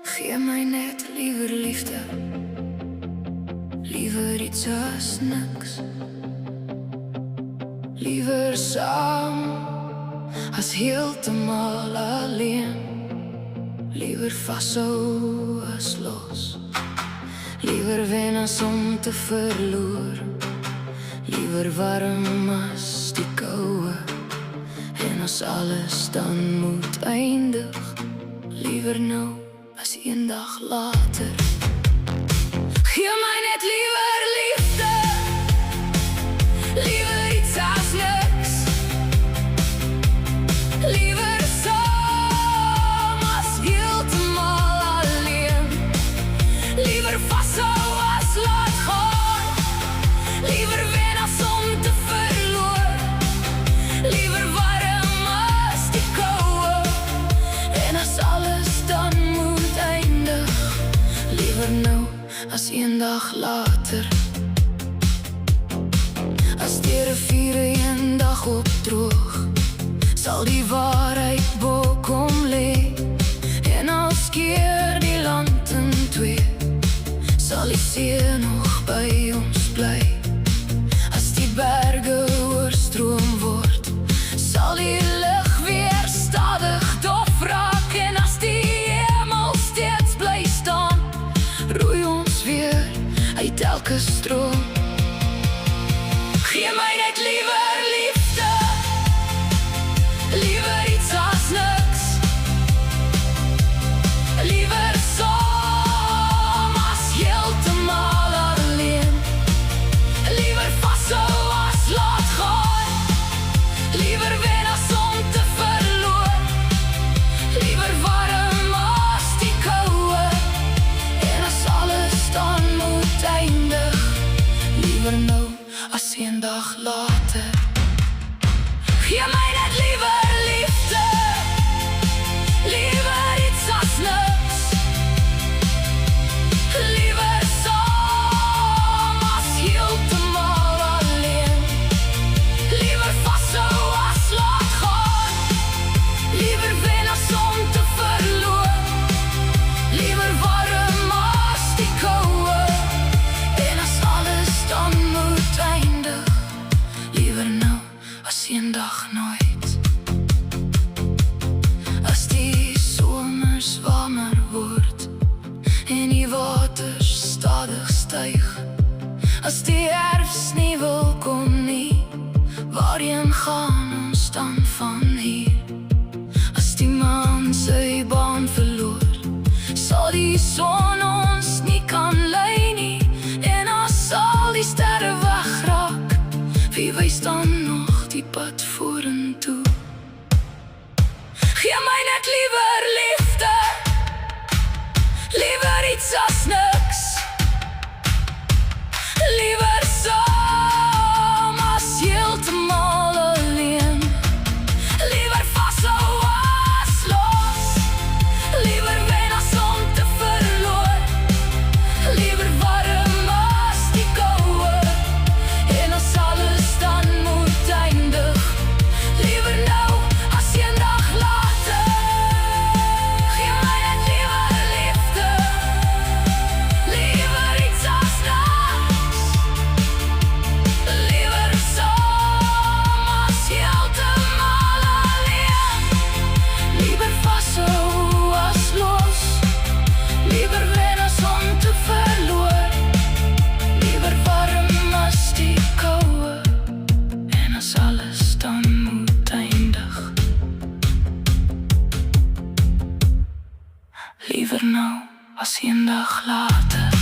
Gee my net liewer liefde, liever iets as niks. Liever saam as heeltemal alleen. Liever vashou as los. Liever wen as om te verloor. Liever warm as die koue. En as alles dan moet eindig, liever nou as eendag later. Gee my net liewer liefde, liever iets as niks. Liever saam as heeltemal alleen. Liever vashou as laat gaan. Liever wen as om te verloor. Liever warm as die koue. En as alles dan moet eindig, liever nou as eendag later. As die riviere eendag opdroog, sal die waarheid bo kom lê. En als keer die land in twee, sal die see nog by ons bly. As die berge oorstroom word, sal die lug weer stadig dof raak. En as die hemel steeds bly staan, roei ons weer uit elke stroom. Gee my net liewer liefde, liever iets as niks. Liever saam as heeltemal alleen. Liever vashou as laat gaan. Liever wen as om te verloor. Liever warm as die koue. En as alles dan moet eindig, liever nou as eendag later. Gee my net liewer liefde, liever iets as niks. Liever saam as heeltemal alleen. Liever vashou as laat gaan. Liever wen as om te verloor. Liever warm as die koue. En as alles dan moet eindig, liever nou as eendag nooit. As die somers warmer word en die waters stadig styg. As die herfst nie wil kom nie, waarheen gaan ons dan van hier? As die maan sy baan verloor, sal die son ons nie kan lei nie. En as al die sterre wegraak, wie wys dan nog die pad vorentoe? Gee my net liewer liefde, liever iets as niks. Liever saam as heeltemal alleen. Liever vashou as los. Liever wen as om te verloor. Liever warm as die koue. En as alles dan moet eindig, liever nou as eendag later. Gee my net liewer liefde, liever iets as niks. Liever saam as heeltemal alleen. Liever vashou as los. Liever wen as om te verloor. Liever warm as die koue. En as alles dan moet eindig, liever nou as eendag later.